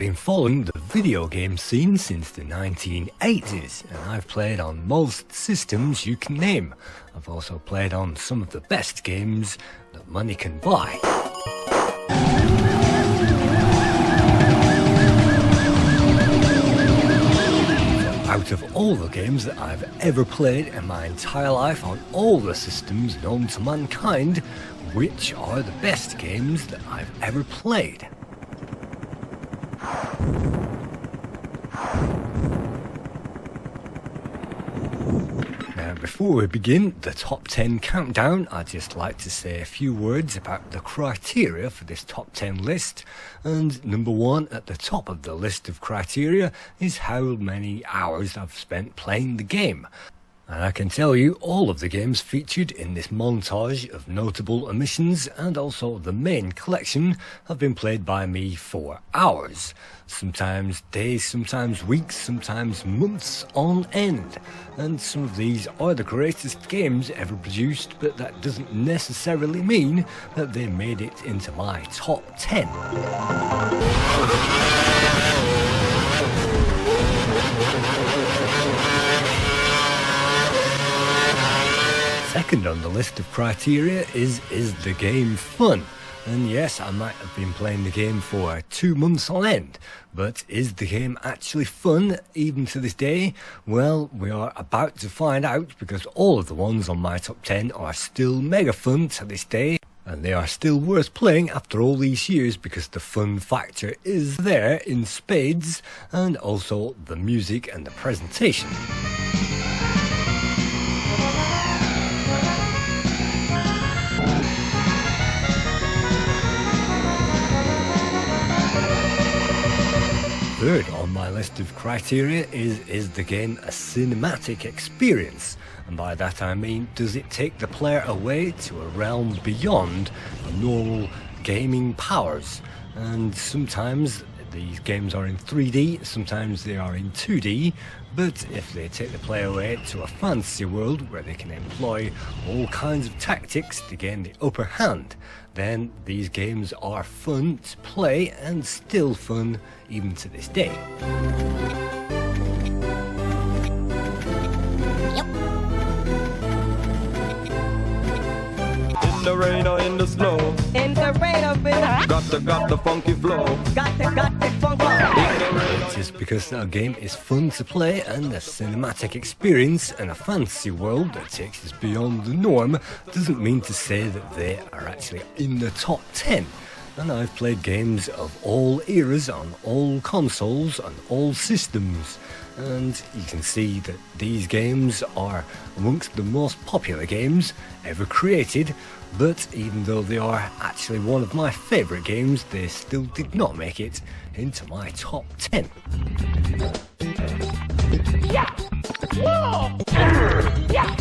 been following the video game scene since the 1980s, and I've played on most systems you can name. I've also played on some of the best games that money can buy. Out of all the games that I've ever played in my entire life on all the systems known to mankind, which are the best games that I've ever played? Now, before we begin the top 10 countdown, I'd just like to say a few words about the criteria for this top 10 list. And number one at the top of the list of criteria is how many hours I've spent playing the game. And I can tell you all of the games featured in this montage of notable omissions and also the main collection have been played by me for hours. Sometimes days, sometimes weeks, sometimes months on end. And some of these are the greatest games ever produced, but that doesn't necessarily mean that they made it into my top 10. Second on the list of criteria is the game fun? And yes, I might have been playing the game for 2 months on end, but is the game actually fun even to this day? Well, we are about to find out, because all of the ones on my top 10 are still mega fun to this day, and they are still worth playing after all these years because the fun factor is there in spades, and also the music and the presentation. Third on my list of criteria is the game a cinematic experience? And by that I mean, does it take the player away to a realm beyond the normal gaming powers? And sometimes these games are in 3D, sometimes they are in 2D, but if they take the player away to a fantasy world where they can employ all kinds of tactics to gain the upper hand, then these games are fun to play and still fun even to this day. In the rain or in the snow, in the rain or in the got the funky flow. got the funky. Just because that game is fun to play and a cinematic experience and a fantasy world that takes us beyond the norm doesn't mean to say that they are actually in the top 10. And I've played games of all eras on all consoles on all systems, and you can see that these games are amongst the most popular games ever created, but even though they are actually one of my favourite games, they still did not make it into my top 10. Yeah. Whoa. Yeah.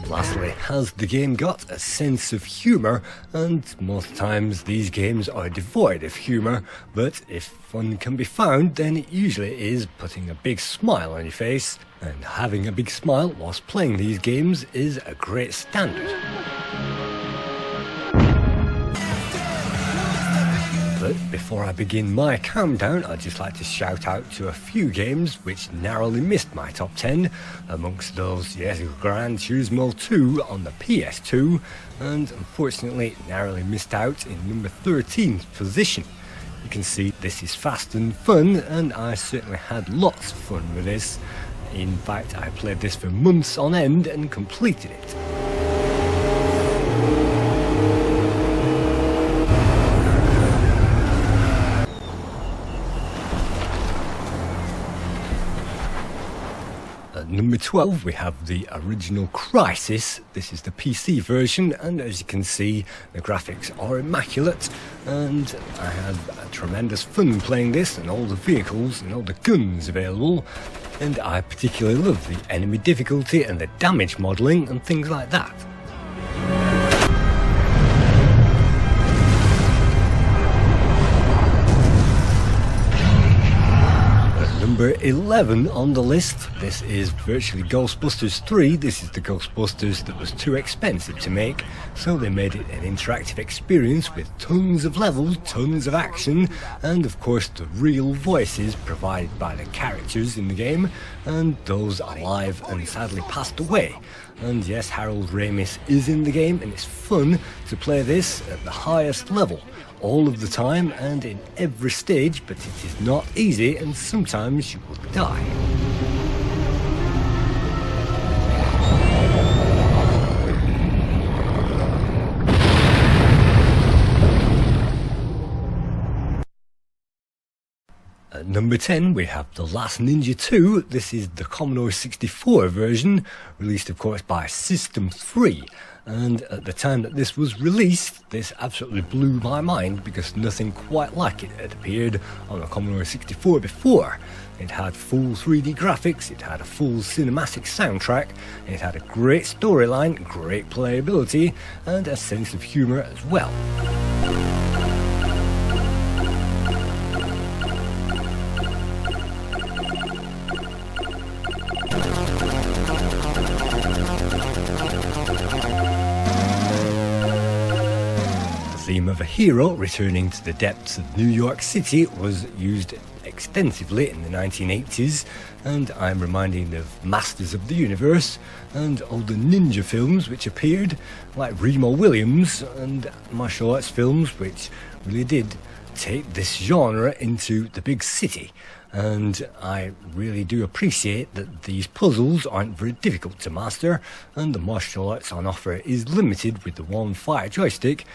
Lastly, has the game got a sense of humour? And most times these games are devoid of humour, but if fun can be found, then it usually is putting a big smile on your face, and having a big smile whilst playing these games is a great standard. But before I begin my countdown, I'd just like to shout out to a few games which narrowly missed my top 10. Amongst those, yes, Gran Turismo 2 on the PS2, and unfortunately narrowly missed out in number 13th position. You can see this is fast and fun, and I certainly had lots of fun with this. In fact, I played this for months on end and completed it. At number 12 we have the original Crysis. This is the PC version, and as you can see the graphics are immaculate, and I had a tremendous fun playing this and all the vehicles and all the guns available, and I particularly love the enemy difficulty and the damage modelling and things like that. Number 11 on the list, this is virtually Ghostbusters 3. This is the Ghostbusters that was too expensive to make, so they made it an interactive experience with tons of levels, tons of action, and of course the real voices provided by the characters in the game, and those alive and sadly passed away. And yes, Harold Ramis is in the game, and it's fun to play this at the highest level, all of the time and in every stage, but it is not easy and sometimes you will die. At number 10 we have The Last Ninja 2. This is the Commodore 64 version, released of course by System 3. And at the time that this was released, this absolutely blew my mind because nothing quite like it had appeared on a Commodore 64 before. It had full 3D graphics, it had a full cinematic soundtrack, it had a great storyline, great playability, and a sense of humour as well. The theme of a hero returning to the depths of New York City was used extensively in the 1980s, and I'm reminded of Masters of the Universe and all the ninja films which appeared, like Remo Williams, and martial arts films which really did take this genre into the big city. And I really do appreciate that these puzzles aren't very difficult to master, and the martial arts on offer is limited with the one fire joystick.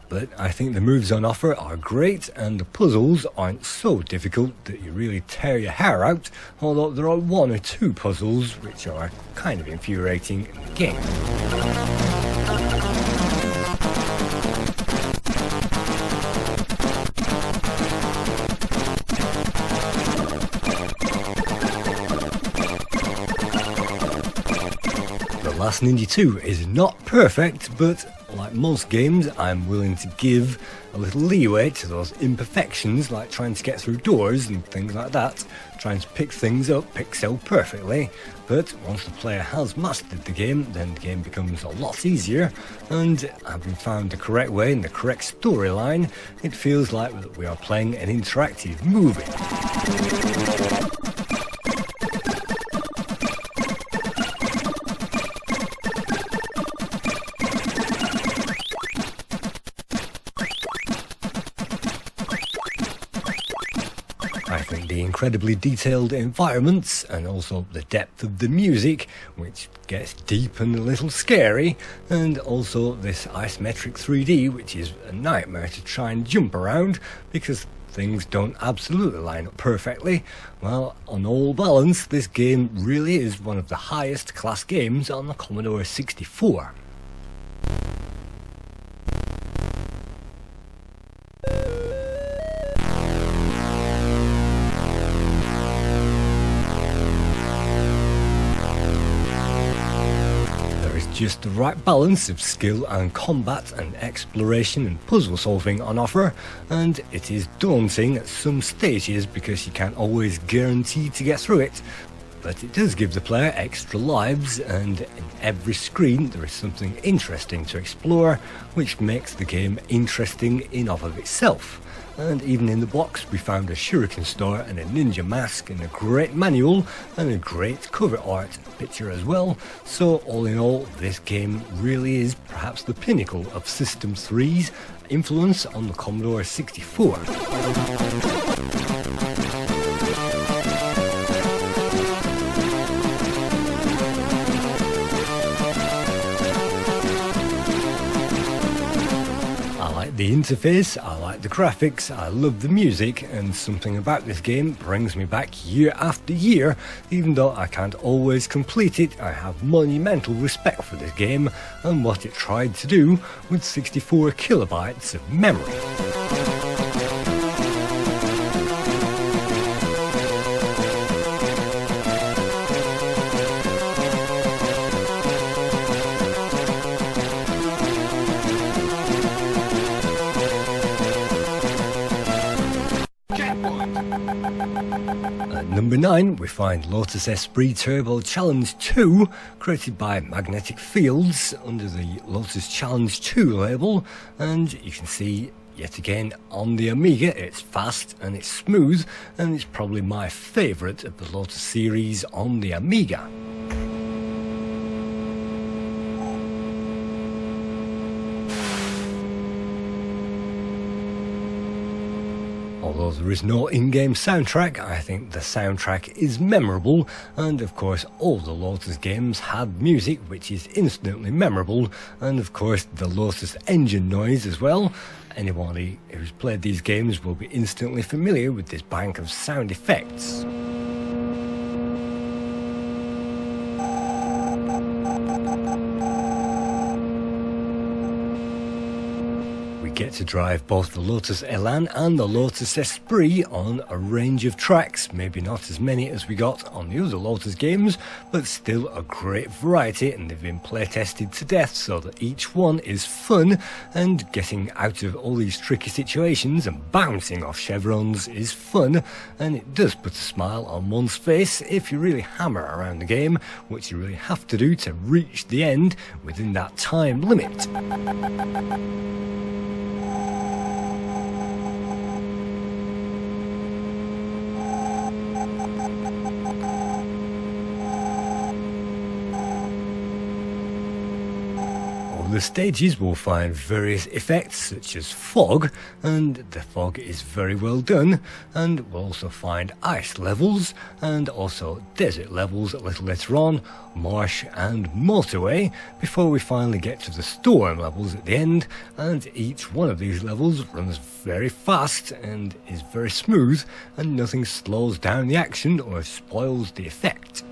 But I think the moves on offer are great, and the puzzles aren't so difficult that you really tear your hair out, although there are one or two puzzles which are kind of infuriating in the game. The Last Ninja 2 is not perfect, but like most games, I'm willing to give a little leeway to those imperfections, like trying to get through doors and things like that, trying to pick things up pixel perfectly. But once the player has mastered the game, then the game becomes a lot easier, and having found the correct way and the correct storyline, it feels like we are playing an interactive movie. I think the incredibly detailed environments and also the depth of the music, which gets deep and a little scary, and also this isometric 3D, which is a nightmare to try and jump around because things don't absolutely line up perfectly. Well, on all balance, this game really is one of the highest class games on the Commodore 64. Just the right balance of skill and combat and exploration and puzzle solving on offer, and it is daunting at some stages because you can't always guarantee to get through it, but it does give the player extra lives, and in every screen there is something interesting to explore, which makes the game interesting in of itself. And even in the box we found a shuriken star and a ninja mask and a great manual and a great cover art picture as well. So all in all, this game really is perhaps the pinnacle of System 3's influence on the Commodore 64. The interface, I like the graphics, I love the music, and something about this game brings me back year after year. Even though I can't always complete it, I have monumental respect for this game and what it tried to do with 64 kilobytes of memory. Number number 9 we find Lotus Esprit Turbo Challenge 2, created by Magnetic Fields under the Lotus Challenge 2 label, and you can see yet again on the Amiga it's fast and it's smooth, and it's probably my favourite of the Lotus series on the Amiga. Although there is no in-game soundtrack, I think the soundtrack is memorable, and of course all the Lotus games had music which is instantly memorable, and of course the Lotus engine noise as well. Anybody who's played these games will be instantly familiar with this bank of sound effects. Get to drive both the Lotus Elan and the Lotus Esprit on a range of tracks, maybe not as many as we got on the other Lotus games, but still a great variety, and they've been play tested to death so that each one is fun, and getting out of all these tricky situations and bouncing off chevrons is fun, and it does put a smile on one's face if you really hammer around the game, which you really have to do to reach the end within that time limit. The stages will find various effects such as fog, and the fog is very well done, and we'll also find ice levels and also desert levels a little later on, marsh and motorway, before we finally get to the storm levels at the end, and each one of these levels runs very fast and is very smooth, and nothing slows down the action or spoils the effect.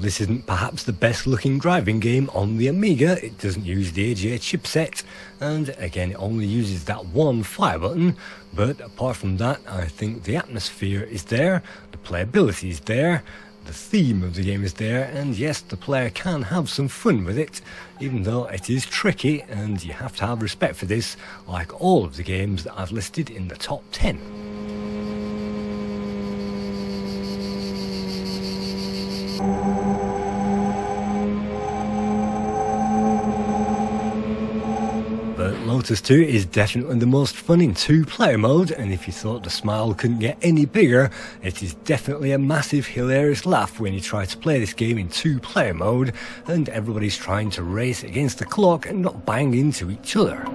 This isn't perhaps the best looking driving game on the Amiga. It doesn't use the AGA chipset, and again it only uses that one fire button, but apart from that I think the atmosphere is there, the playability is there, the theme of the game is there, and yes, the player can have some fun with it, even though it is tricky, and you have to have respect for this, like all of the games that I've listed in the top 10. Lotus 2 is definitely the most fun in 2-player mode, and if you thought the smile couldn't get any bigger, it is definitely a massive hilarious laugh when you try to play this game in 2-player mode and everybody's trying to race against the clock and not bang into each other.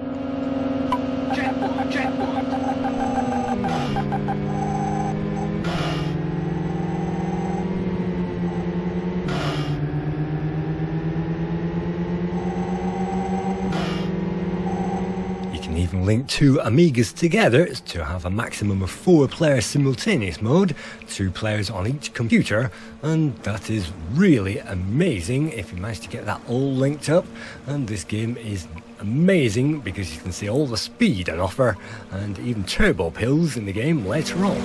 Even link 2 Amigas together to have a maximum of 4 players simultaneous mode, 2 players on each computer, and that is really amazing if you manage to get that all linked up. And this game is amazing because you can see all the speed on offer and even turbo pills in the game later on.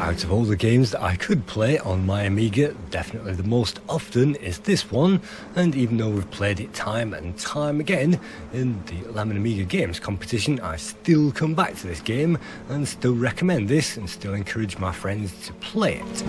Out of all the games that I could play on my Amiga, definitely the most often is this one, and even though we've played it time and time again in the Lamb & Amiga Games competition, I still come back to this game and still recommend this and still encourage my friends to play it.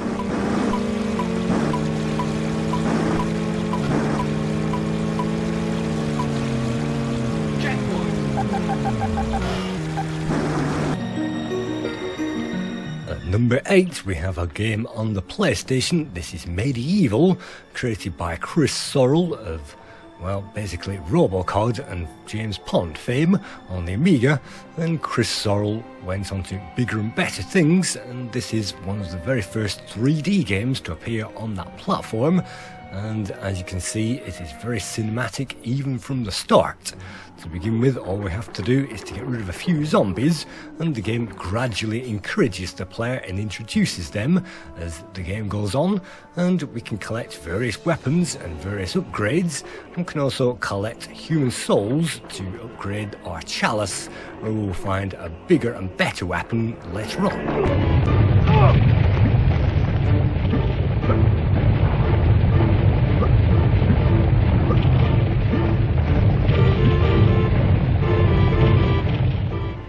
Number 8, we have a game on the PlayStation. This is MediEvil, created by Chris Sorrell of, well, basically Robocod and James Pond fame on the Amiga. And Chris Sorrell went on to bigger and better things, and this is one of the very first 3D games to appear on that platform. and as you can see, it is very cinematic even from the start. To begin with, all we have to do is to get rid of a few zombies, and the game gradually encourages the player and introduces them as the game goes on, and we can collect various weapons and various upgrades, and can also collect human souls to upgrade our chalice, where we will find a bigger and better weapon later on.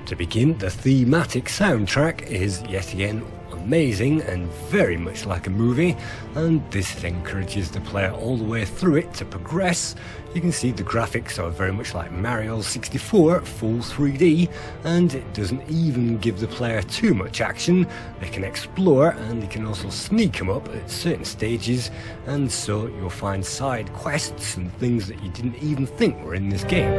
To begin, the thematic soundtrack is yet again amazing and very much like a movie, and this encourages the player all the way through it to progress. You can see the graphics are very much like Mario 64, full 3D, and it doesn't even give the player too much action. They can explore, and they can also sneak them up at certain stages, and so you'll find side quests and things that you didn't even think were in this game.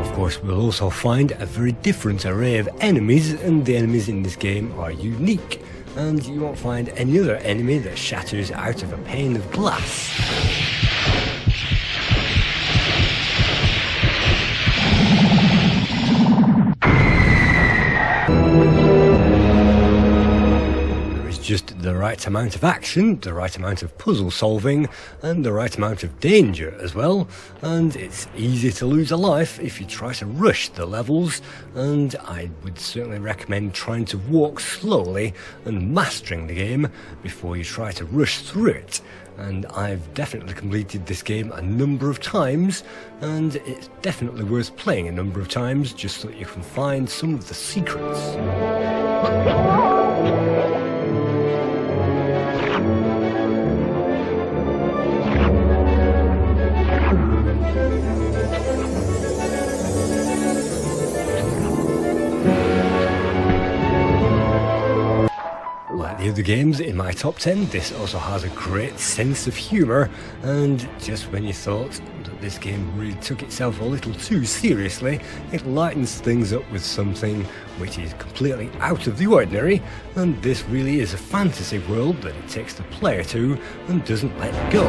Of course, we'll also find a very different array of enemies, and the enemies in this game are unique, and you won't find any other enemy that shatters out of a pane of glass. Just the right amount of action, the right amount of puzzle solving, and the right amount of danger as well, and it's easy to lose a life if you try to rush the levels, and I would certainly recommend trying to walk slowly and mastering the game before you try to rush through it. And I've definitely completed this game a number of times, and it's definitely worth playing a number of times just so that you can find some of the secrets. Like the other games in my top 10, this also has a great sense of humour, and just when you thought that this game really took itself a little too seriously, it lightens things up with something which is completely out of the ordinary, and this really is a fantasy world that it takes the player to and doesn't let go.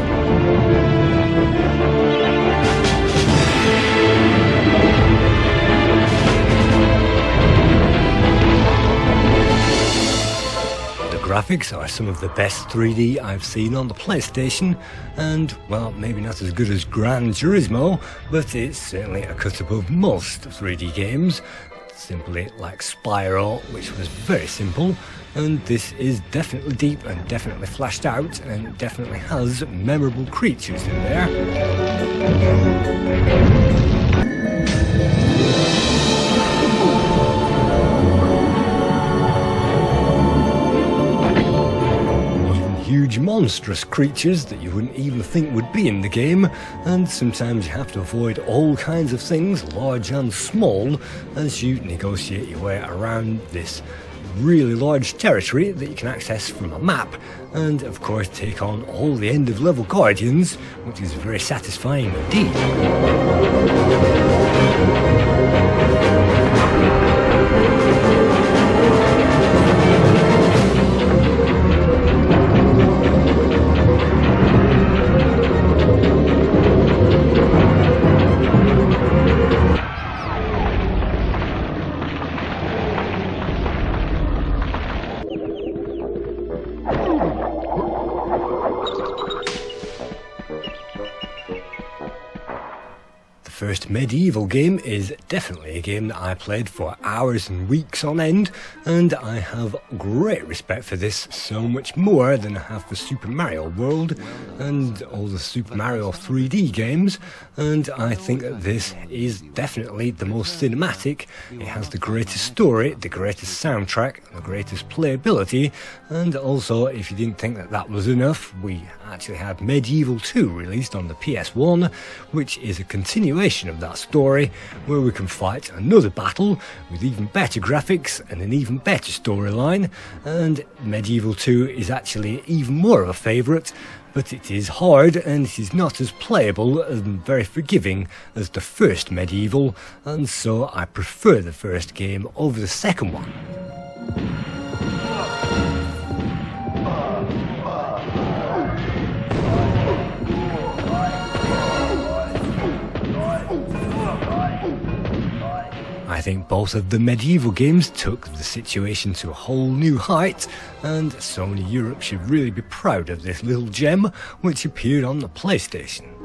Graphics are some of the best 3D I've seen on the PlayStation, and well, maybe not as good as Gran Turismo, but it's certainly a cut above most 3D games, simply like Spyro, which was very simple, and this is definitely deep and definitely flashed out and definitely has memorable creatures in there. Huge monstrous creatures that you wouldn't even think would be in the game, and sometimes you have to avoid all kinds of things, large and small, as you negotiate your way around this really large territory that you can access from a map, and of course take on all the end of level guardians, which is very satisfying indeed. First MediEvil game is definitely a game that I played for hours and weeks on end, and I have great respect for this, so much more than I have for Super Mario World and all the Super Mario 3D games, and I think that this is definitely the most cinematic. It has the greatest story, the greatest soundtrack, the greatest playability, and also, if you didn't think that that was enough, we actually had MediEvil 2 released on the PS1, which is a continuation of that story, where we can fight another battle with even better graphics and an even better storyline, and MediEvil 2 is actually even more of a favourite, but it is hard and it is not as playable and very forgiving as the first MediEvil, and so I prefer the first game over the second one. I think both of the MediEvil games took the situation to a whole new height, and Sony Europe should really be proud of this little gem which appeared on the PlayStation.